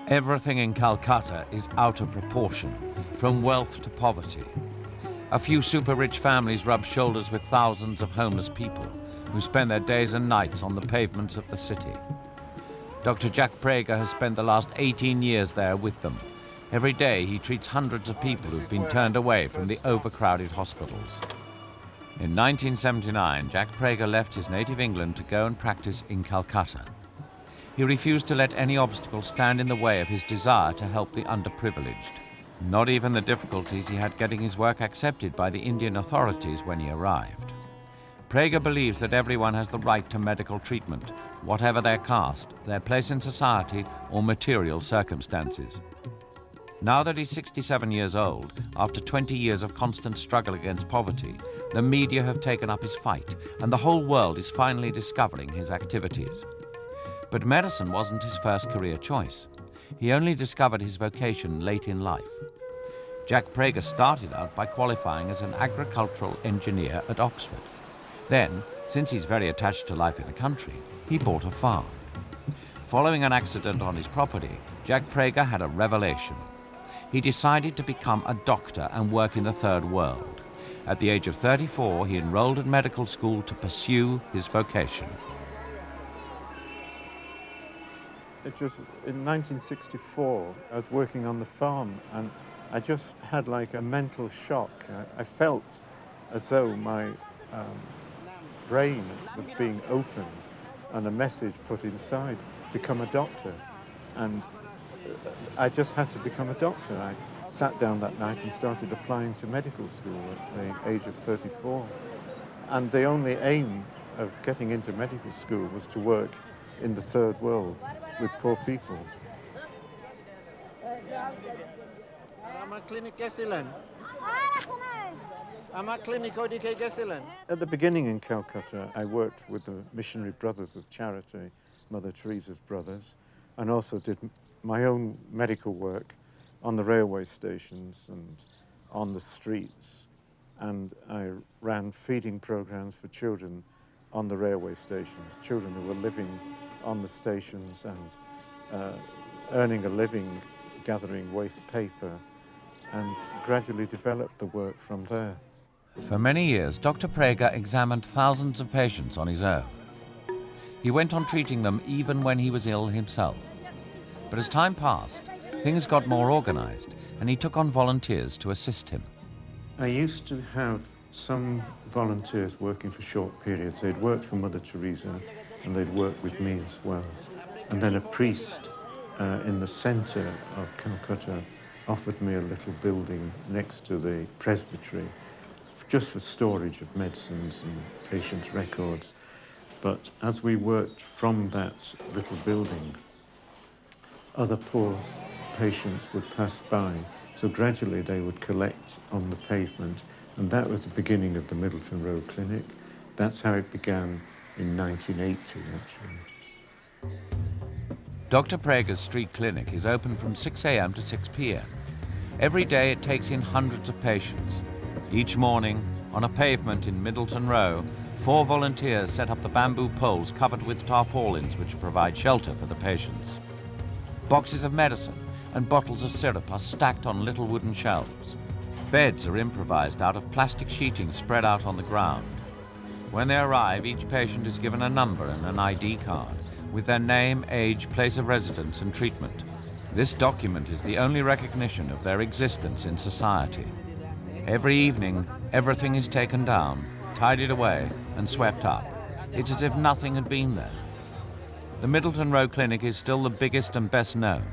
Everything in Calcutta is out of proportion, from wealth to poverty. A few super-rich families rub shoulders with thousands of homeless people who spend their days and nights on the pavements of the city. Dr. Jack Preger has spent the last 18 years there with them. Every day he treats hundreds of people who've been turned away from the overcrowded hospitals. In 1979, Jack Preger left his native England to go and practice in Calcutta. He refused to let any obstacle stand in the way of his desire to help the underprivileged. Not even the difficulties he had getting his work accepted by the Indian authorities when he arrived. Preger believes that everyone has the right to medical treatment, whatever their caste, their place in society, or material circumstances. Now that he's 67 years old, after 20 years of constant struggle against poverty, the media have taken up his fight, and the whole world is finally discovering his activities. But medicine wasn't his first career choice. He only discovered his vocation late in life. Jack Preger started out by qualifying as an agricultural engineer at Oxford. Then, since he's very attached to life in the country, he bought a farm. Following an accident on his property, Jack Preger had a revelation. He decided to become a doctor and work in the third world. At the age of 34, he enrolled at medical school to pursue his vocation. It was in 1964, I was working on the farm, and I just had like a mental shock. I felt as though my brain was being opened and a message put inside, become a doctor. And I just had to become a doctor. I sat down that night and started applying to medical school at the age of 34. And the only aim of getting into medical school was to work in the third world with poor people. At the beginning in Calcutta, I worked with the Missionary Brothers of Charity, Mother Teresa's brothers, and also did my own medical work on the railway stations and on the streets. And I ran feeding programs for children on the railway stations, children who were living on the stations and earning a living gathering waste paper, and gradually developed the work from there. For many years, Dr. Preger examined thousands of patients on his own. He went on treating them even when he was ill himself. But as time passed, things got more organized, and he took on volunteers to assist him. I used to have some volunteers working for short periods. They'd worked for Mother Teresa, and they'd work with me as well. And then a priest in the center of Calcutta offered me a little building next to the presbytery, just for storage of medicines and patients' records. But as we worked from that little building, other poor patients would pass by, so gradually they would collect on the pavement, and that was the beginning of the Middleton Road Clinic. That's how it began in 1980, actually. Dr. Preger's street clinic is open from 6 a.m. to 6 p.m. Every day it takes in hundreds of patients. Each morning, on a pavement in Middleton Row, 4 volunteers set up the bamboo poles covered with tarpaulins which provide shelter for the patients. Boxes of medicine and bottles of syrup are stacked on little wooden shelves. Beds are improvised out of plastic sheeting spread out on the ground. When they arrive, each patient is given a number and an ID card with their name, age, place of residence and treatment. This document is the only recognition of their existence in society. Every evening, everything is taken down, tidied away and swept up. It's as if nothing had been there. the Middleton Row Clinic is still the biggest and best known.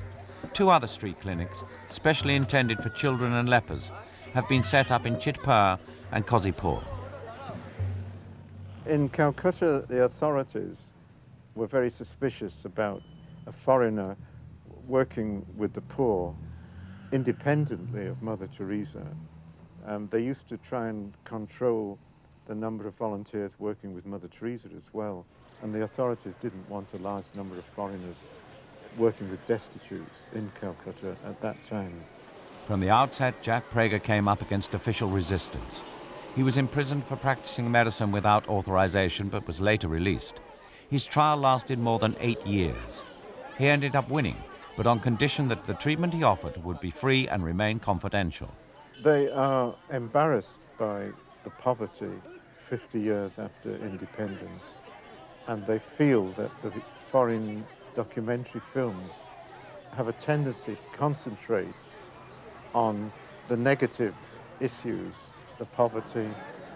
Two other street clinics, specially intended for children and lepers, have been set up in Chitpur and Kozhikode. In Calcutta, the authorities were very suspicious about a foreigner working with the poor independently of Mother Teresa. They used to try and control the number of volunteers working with Mother Teresa as well, and the authorities didn't want a large number of foreigners working with destitutes in Calcutta at that time. From the outset, Jack Preger came up against official resistance. He was imprisoned for practicing medicine without authorization, but was later released. His trial lasted more than 8 years. He ended up winning, but on condition that the treatment he offered would be free and remain confidential. They are embarrassed by the poverty 50 years after independence, and they feel that the foreign documentary films have a tendency to concentrate on the negative issues, the poverty,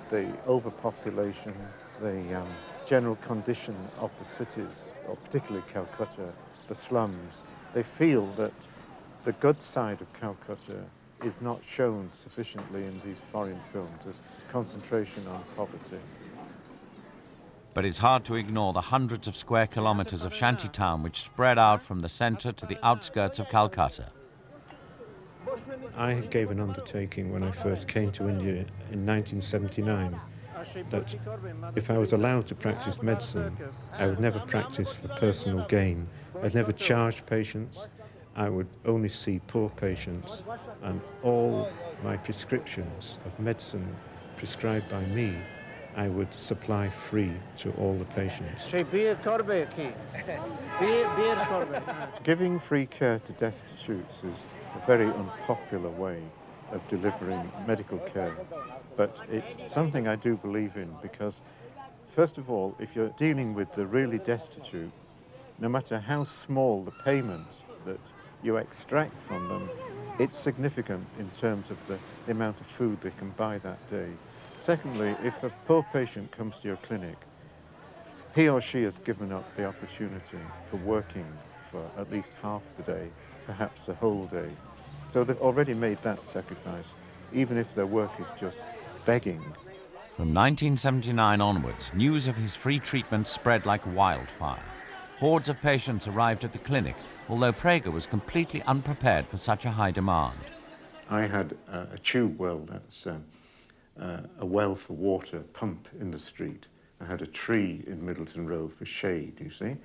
the overpopulation, the general condition of the cities, or particularly Calcutta, the slums. They feel that the good side of Calcutta is not shown sufficiently in these foreign films. There's concentration on poverty. But it's hard to ignore the hundreds of square kilometers of shantytown which spread out from the center to the outskirts of Calcutta. I gave an undertaking when I first came to India in 1979 that if I was allowed to practice medicine, I would never practice for personal gain. I'd never charge patients. I would only see poor patients, and all my prescriptions of medicine prescribed by me, I would supply free to all the patients. Giving free care to destitutes is a very unpopular way of delivering medical care, but it's something I do believe in because, first of all, if you're dealing with the really destitute, no matter how small the payment that you extract from them, it's significant in terms of the amount of food they can buy that day. Secondly, if a poor patient comes to your clinic, he or she has given up the opportunity for working for at least half the day, perhaps the whole day. So they've already made that sacrifice, even if their work is just begging. From 1979 onwards, news of his free treatment spread like wildfire. Hordes of patients arrived at the clinic, although Preger was completely unprepared for such a high demand. I had a tube well, that's a well for water pump in the street. I had a tree in Middleton Row for shade, you see,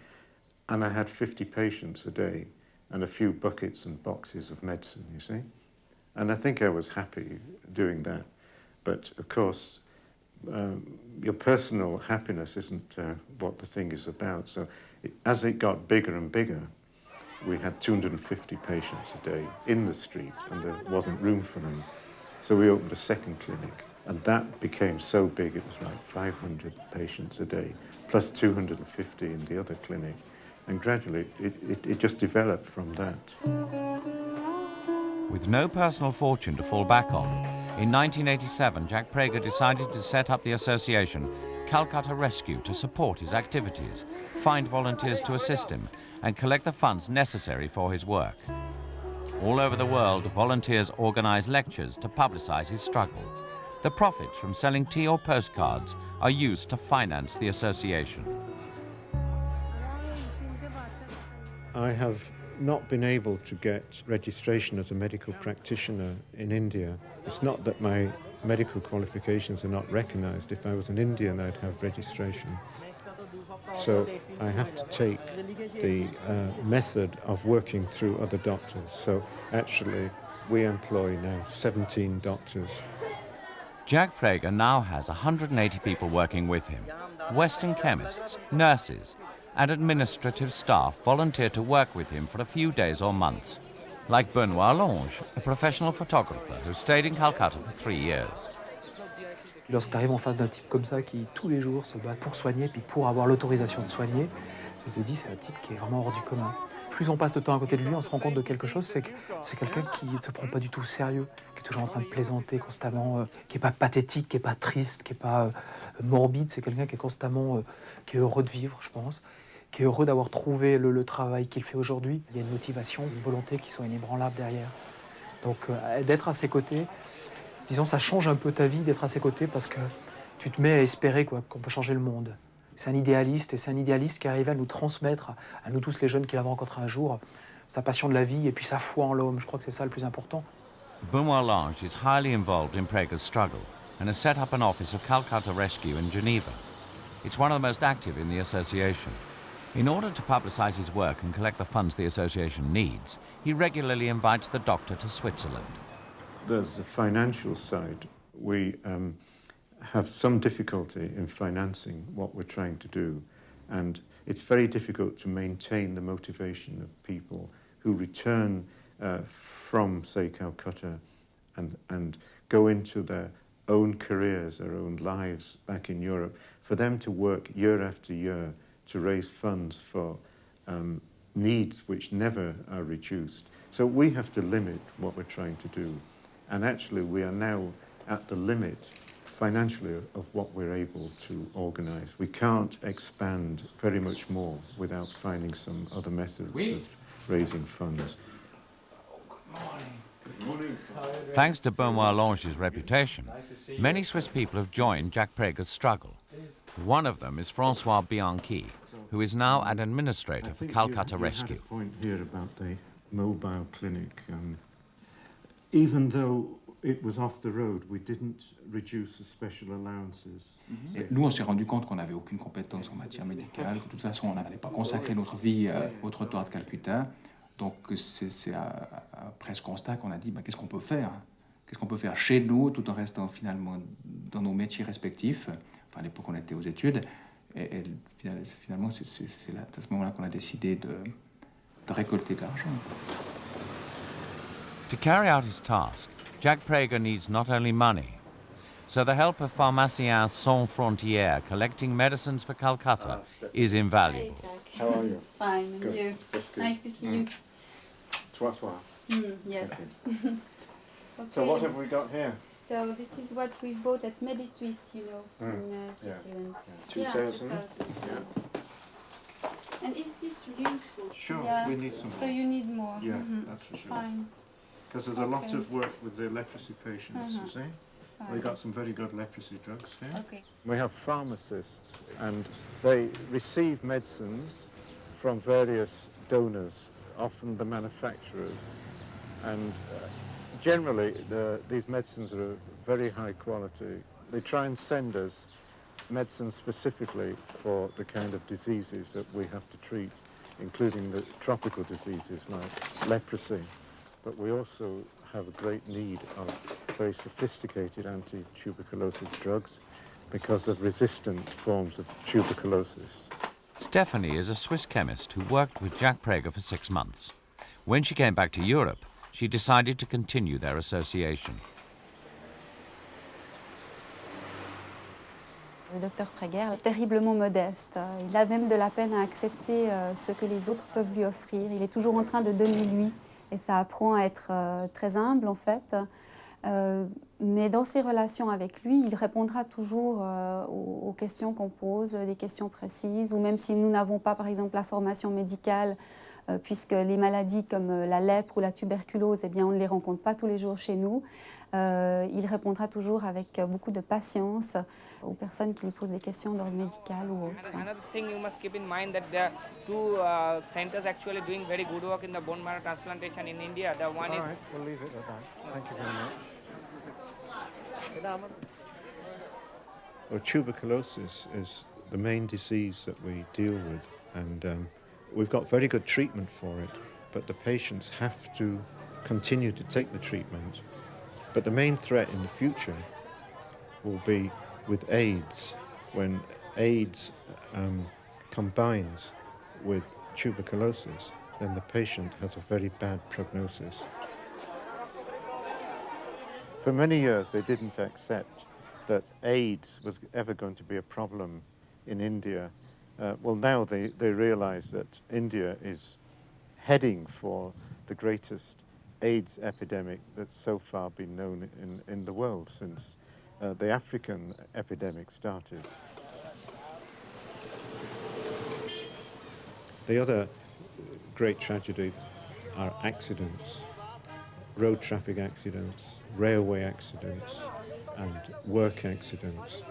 and I had 50 patients a day and a few buckets and boxes of medicine, you see. And I think I was happy doing that. But of course, your personal happiness isn't what the thing is about. So as it got bigger and bigger, we had 250 patients a day in the street, and there wasn't room for them. So we opened a second clinic, and that became so big it was like 500 patients a day, plus 250 in the other clinic. And gradually, it just developed from that. With no personal fortune to fall back on, in 1987, Jack Preger decided to set up the association Calcutta Rescue to support his activities, find volunteers to assist him, and collect the funds necessary for his work. All over the world, volunteers organize lectures to publicize his struggle. The profits from selling tea or postcards are used to finance the association. I have not been able to get registration as a medical practitioner in India. It's not that my medical qualifications are not recognized. If I was an Indian, I'd have registration. So I have to take the method of working through other doctors. So actually, we employ now 17 doctors. Jack Preger now has 180 people working with him. Western chemists, nurses, and administrative staff volunteer to work with him for a few days or months. Like Benoit Lange, a professional photographer who stayed in Calcutta for 3 years. Lorsque tu arrives en face d'un type comme ça qui tous les jours se bat pour soigner, puis pour avoir l'autorisation de soigner, tu te dis c'est un type qui est vraiment hors du commun. Plus on passe de temps à côté de lui, on se rend compte de quelque chose, c'est que c'est quelqu'un qui ne se prend pas du tout au sérieux, qui est toujours en train de plaisanter constamment, qui n'est pas pathétique, qui n'est pas triste, qui n'est pas morbide, c'est quelqu'un qui est constamment qui est heureux de vivre, je pense. qui est heureux d'avoir trouvé le travail qu'il fait aujourd'hui. Il y a une motivation, une volonté qui sont inébranlables derrière. Donc d'être à ses côtés, disons, ça change un peu ta vie d'être à ses côtés parce que tu te mets à espérer qu'on peut changer le monde. C'est un idéaliste et c'est un idéaliste qui arrive à nous transmettre, à nous tous les jeunes qu'il va rencontrer un jour, sa passion de la vie et puis sa foi en l'homme. Je crois que c'est ça le plus important. Benoit Lange is highly involved in Preger's struggle and has set up an office of Calcutta Rescue in Geneva. It's one of the most active in the association. In order to publicise his work and collect the funds the association needs, he regularly invites the doctor to Switzerland. There's the financial side. We have some difficulty in financing what we're trying to do, and it's very difficult to maintain the motivation of people who return from, say, Calcutta and go into their own careers, their own lives back in Europe, for them to work year after year to raise funds for needs which never are reduced. So we have to limit what we're trying to do. And actually we are now at the limit financially of what we're able to organise. We can't expand very much more without finding some other methods of raising funds. Good morning. Thanks to Benoit Lange's reputation, many Swiss people have joined Jacques Preger's struggle. One of them is François Bianchi, who is now an administrator for Calcutta Rescue. You had a point here about the mobile clinic. Even though it was off the road, we didn't reduce the special allowances. Et nous, on s'est rendu compte qu'on n'avait aucune compétence en matière médicale, que de toute façon, on n'allait pas consacrer notre vie au trottoir de Calcutta. Donc, c'est après ce constat qu'on a dit, qu'est-ce qu'on peut faire? Qu'est-ce qu'on peut faire chez nous, tout en restant finalement dans nos métiers respectifs? Enfin, à l'époque, on était aux études. Et finalement, c'est à ce moment-là qu'on a décidé de récolter de l'argent. To carry out his task, Jacques Preger needs not only money. So the help of Pharmaciens Sans Frontières collecting medicines for Calcutta is invaluable. Hey, Jack. How are you? Fine, and Good. you? That's good. Nice to see you. Soir. Yes. Okay. Okay. So what have we got here? So this is what we bought at medecine, in Yeah. Switzerland. 2000? And is this useful? Sure, Yeah. we need some So more. you need more? Yeah, Mhm. that's for sure. Fine. Because there's a lot Okay. of work with the leprosy patients, you see? Fine. We got some very good leprosy drugs here. Okay. We have pharmacists, and they receive medicines from various donors, often the manufacturers, and generally these medicines are of very high quality. They try and send us medicines specifically for the kind of diseases that we have to treat, including the tropical diseases like leprosy. But we also have a great need of very sophisticated anti-tuberculosis drugs because of resistant forms of tuberculosis. Stephanie is a Swiss chemist who worked with Jacques Preger for 6 months. When she came back to Europe, she decided to continue their association. Le docteur Preger est terriblement modeste. Il a même de la peine à accepter ce que les autres peuvent lui offrir. Il est toujours en train de donner lui. Et ça apprend à être très humble, en fait. Mais dans ses relations avec lui, il répondra toujours aux questions qu'on pose, des questions précises, ou même si nous n'avons pas, par exemple, la formation médicale, puisque les maladies comme la lèpre ou la tuberculose, eh bien, on ne les rencontre pas tous les jours chez nous. Il répondra toujours avec beaucoup de patience aux personnes qui lui posent des questions d'ordre médical ou autre. Another thing you must keep in mind that there are two centers actually doing very good work in the bone marrow transplantation in India. The one is We'll leave it at that. Thank you very much. Well, tuberculosis is the main disease that we deal with, and we've got very good treatment for it, but the patients have to continue to take the treatment. But the main threat in the future will be with AIDS, when AIDS combines with tuberculosis, then the patient has a very bad prognosis. For many years they didn't accept that AIDS was ever going to be a problem in India. Well, now they realise that India is heading for the greatest AIDS epidemic that's so far been known in the world since the African epidemic started. The other great tragedy are accidents, road traffic accidents, railway accidents, and work accidents.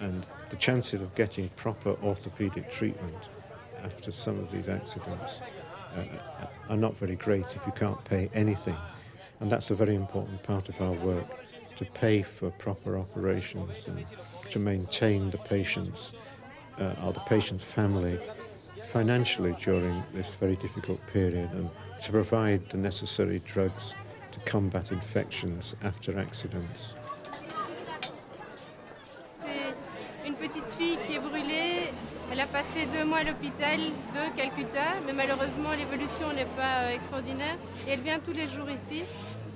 And the chances of getting proper orthopedic treatment after some of these accidents are not very great if you can't pay anything. And that's a very important part of our work, to pay for proper operations and to maintain the patients or the patient's family financially during this very difficult period, and to provide the necessary drugs to combat infections after accidents. C'est une petite fille qui est brûlée. Elle a passé 2 mois à l'hôpital de Calcutta, mais malheureusement l'évolution n'est pas extraordinaire. Et elle vient tous les jours ici.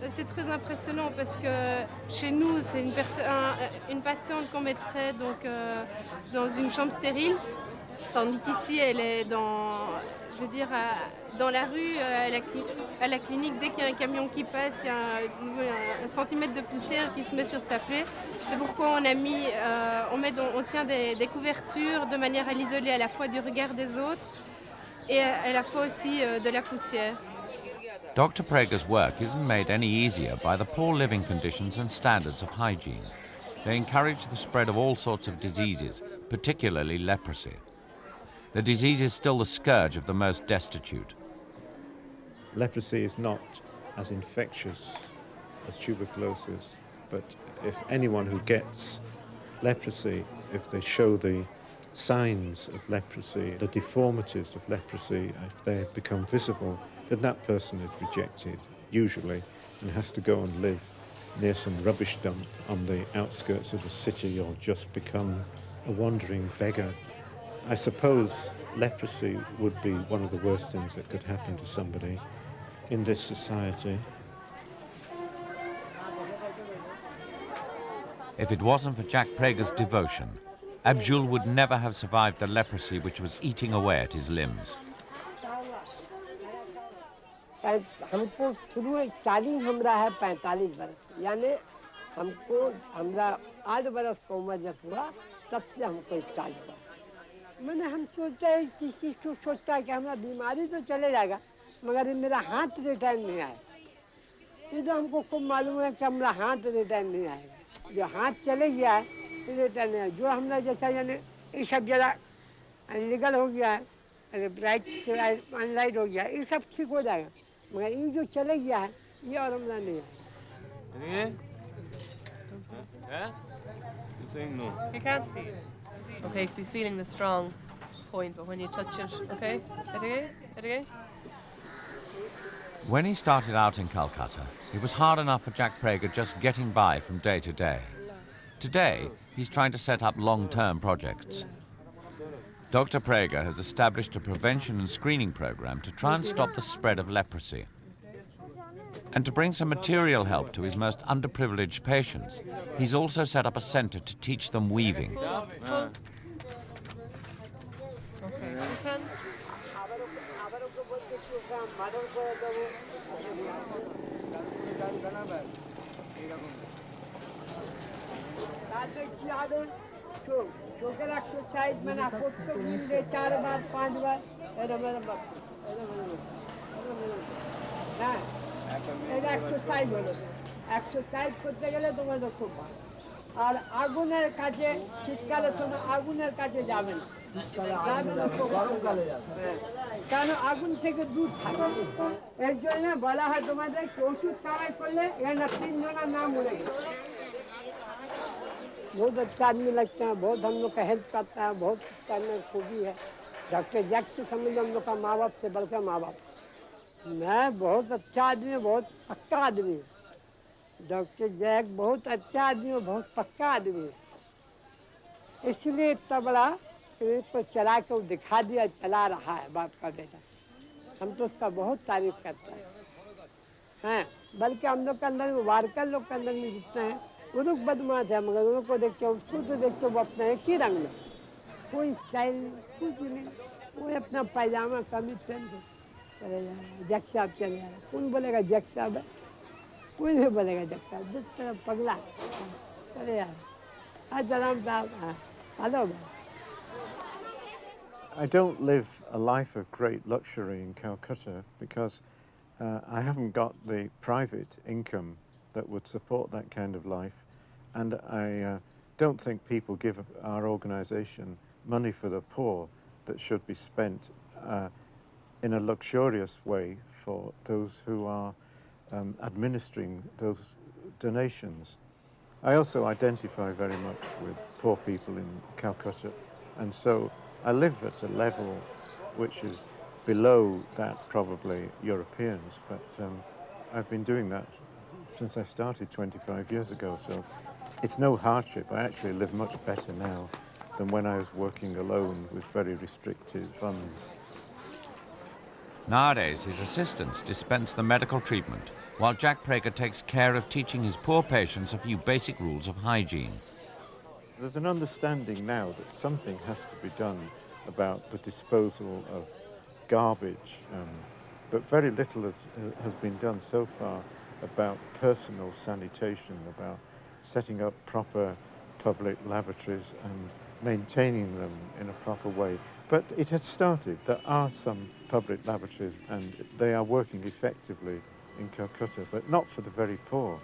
C'est très impressionnant parce que chez nous, c'est une patiente qu'on mettrait donc, dans une chambre stérile, tandis qu'ici, elle est dans la rue, à la clinique. Dès qu'il y a un camion qui passe, il y a un centimètre de poussière qui se met sur sa plaie. C'est pourquoi on tient des couvertures de manière à l'isoler à la fois du regard des autres et à la fois aussi de la poussière. Dr. Preger's work isn't made any easier by the poor living conditions and standards of hygiene. They encourage the spread of all sorts of diseases, particularly leprosy. The disease is still the scourge of the most destitute. Leprosy is not as infectious as tuberculosis, but if anyone who gets leprosy, if they show the signs of leprosy, the deformities of leprosy, if they become visible, then that person is rejected, usually, and has to go and live near some rubbish dump on the outskirts of the city, or just become a wandering beggar. I suppose leprosy would be one of the worst things that could happen to somebody in this society. If it wasn't for Jack Preger's devotion, Abjul would never have survived the leprosy which was eating away at his limbs. हमको शुरू starting हमरा है 45 बरस, यानी हमको हमरा 8 बरस की उम्र जब हुआ तब से हमको स्टार्ट हुआ। मैंने हम सोचते हैं किसी को सोचता है कि हमारा बीमारी तो चले जाएगा, मगर मेरा हाथ रिटर्न नहीं आएगा। ये तो हमको खूब मालूम है कि हमारा हाथ रिटर्न नहीं आएगा। जो हाथ चले गया है रिटर्न नहीं आएगा। जो हमरा जैसा यानी ये सब जरा लीगल हो गया है, राइट अनराइट हो गया, ये सब ठीक हो जाएगा, मगर ये जो चले गया है ये और हमरा नहीं आएगा। You're saying no. He can't see it. Okay, because he's feeling the strong point, but when you touch it, okay? It again? When he started out in Calcutta, it was hard enough for Jack Preger just getting by from day to day. Today, he's trying to set up long-term projects. Dr. Preger has established a prevention and screening program to try and stop the spread of leprosy. And to bring some material help to his most underprivileged patients, he's also set up a center to teach them weaving. Shocker exercise मैंने प्रत्येक दिन में 4 बार 5 बार exercise হলো exercise করতে গেলে তোমাদের খুব ভালো আর আগুনের কাছে শীতকালের সময় আগুনের কাছে যাবেন না গরমকালে যাবেন কারণ আগুন থেকে দূর থাকবেন এর জন্য বলা হয় তোমাদের ওষুধ কামাই করলে এখানে 3 জনের নাম উড়ে গেছে बहुत अच्छा आदमी लगते हैं बहुत हम लोग का हेल्प करता है बहुत करने खूबी है डॉक्टर जैक से समझ हम लोग का माँ बाप से बढ़कर माँ बाप मैं बहुत अच्छा आदमी है बहुत पक्का आदमी है डॉक्टर जैक बहुत अच्छा आदमी है बहुत पक्का आदमी है इसलिए इतना बड़ा क्लिनिक पर चला के वो दिखा दिया चला रहा है बाप का बेटा हम तो उसका बहुत तारीफ करते हैं बल्कि हम लोग के अंदर वारकर लोग के अंदर में जितने हैं वो लोग बदमाश है मगर उनको देखते उसको तो देखते वो अपना एक ही रंग में कोई स्टाइल कुछ नहीं वो अपना पैजामा कमीज पहन के चले जा रहे जैक साहब चले जा रहे कौन बोलेगा जैक साहब है कोई नहीं बोलेगा जैक साहब जिस तरह पगला चले जा रहे हाँ सलाम साहब हाँ hello I don't live a life of great luxury in Calcutta because I haven't got the private income that would support that kind of life, and I don't think people give our organisation money for the poor that should be spent in a luxurious way for those who are administering those donations. I also identify very much with poor people in Calcutta, and so I live at a level which is below that probably Europeans, but I've been doing that since I started 25 years ago, so it's no hardship. I actually live much better now than when I was working alone with very restricted funds. Nowadays, his assistants dispense the medical treatment, while Jack Preger takes care of teaching his poor patients a few basic rules of hygiene. There's an understanding now that something has to be done about the disposal of garbage, but very little has been done so far about personal sanitation, about setting up proper public lavatories and maintaining them in a proper way. But it has started. There are some public lavatories and they are working effectively in Calcutta, but not for the very poor.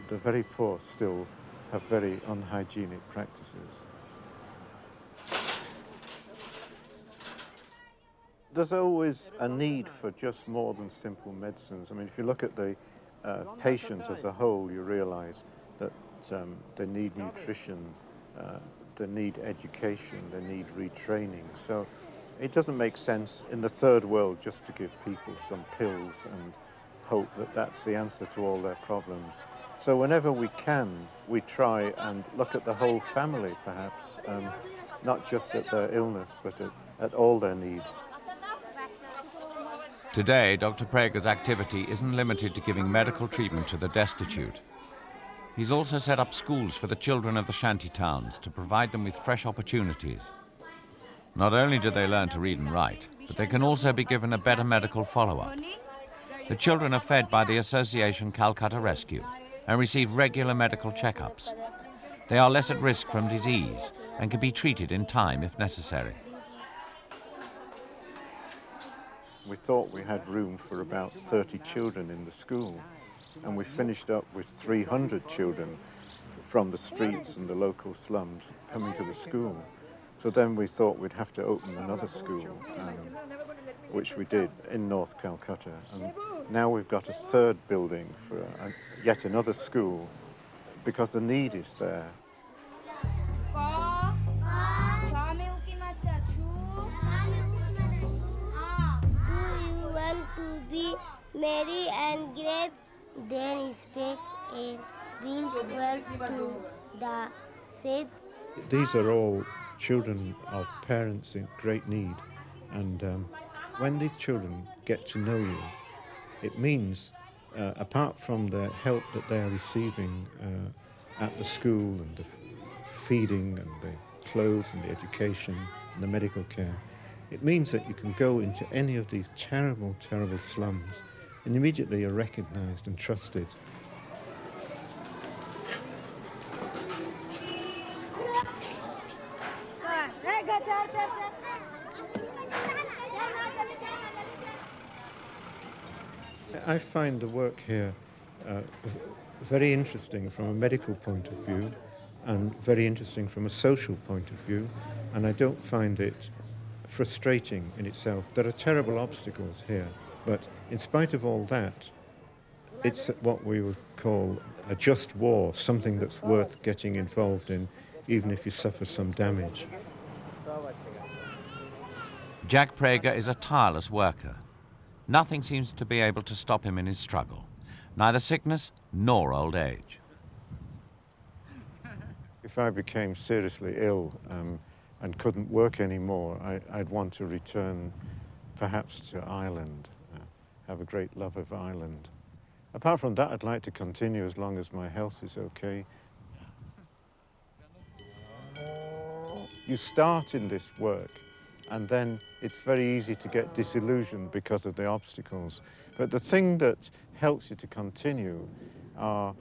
The very poor still have very unhygienic practices. There's always a need for just more than simple medicines. I mean, if you look at the patient as a whole, you realize that they need nutrition, they need education, they need retraining. So it doesn't make sense in the third world just to give people some pills and hope that that's the answer to all their problems. So whenever we can, we try and look at the whole family, perhaps, not just at their illness, but at all their needs. Today, Dr. Preger's activity isn't limited to giving medical treatment to the destitute. He's also set up schools for the children of the shanty towns to provide them with fresh opportunities. Not only do they learn to read and write, but they can also be given a better medical follow-up. The children are fed by the association Calcutta Rescue and receive regular medical checkups. They are less at risk from disease and can be treated in time if necessary. We thought we had room for about 30 children in the school, and we finished up with 300 children from the streets and the local slums coming to the school. So then we thought we'd have to open another school, which we did in North Calcutta. And now we've got a third building for yet another school because the need is there. Merry and great, then spake a wind well to the said. These are all children of parents in great need, and when these children get to know you, it means, apart from the help that they are receiving at the school and the feeding and the clothes and the education and the medical care, it means that you can go into any of these terrible, terrible slums and immediately you're recognized and trusted. I find the work here very interesting from a medical point of view and very interesting from a social point of view, and I don't find it frustrating in itself. There are terrible obstacles here, but in spite of all that, it's what we would call a just war, something that's worth getting involved in, even if you suffer some damage. Jack Preger is a tireless worker. Nothing seems to be able to stop him in his struggle, neither sickness nor old age. If I became seriously ill and couldn't work anymore, I'd want to return perhaps to Ireland, have a great love of Ireland. Apart from that, I'd like to continue as long as my health is okay. You start in this work, and then it's very easy to get disillusioned because of the obstacles. But the thing that helps you to continue are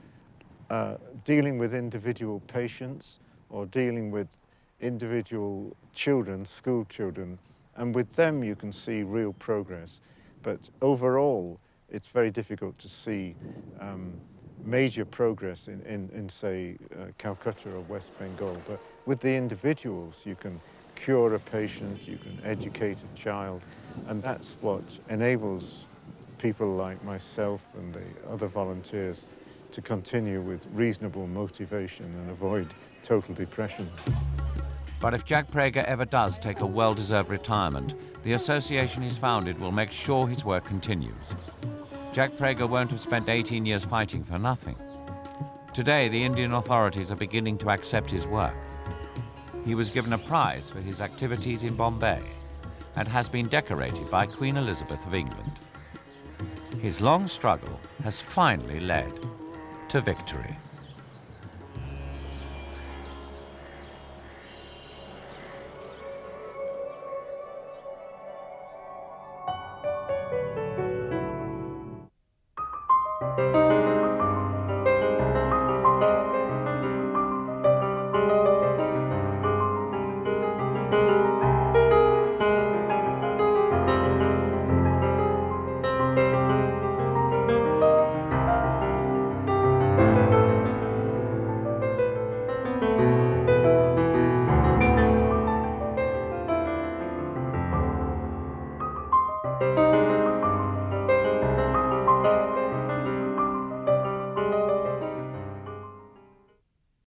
dealing with individual patients or dealing with individual children, school children, and with them you can see real progress. But overall, it's very difficult to see major progress in say, Calcutta or West Bengal. But with the individuals, you can cure a patient, you can educate a child, and that's what enables people like myself and the other volunteers to continue with reasonable motivation and avoid total depression. But if Jack Preger ever does take a well-deserved retirement, the association he's founded will make sure his work continues. Jack Preger won't have spent 18 years fighting for nothing. Today, the Indian authorities are beginning to accept his work. He was given a prize for his activities in Bombay and has been decorated by Queen Elizabeth of England. His long struggle has finally led to victory.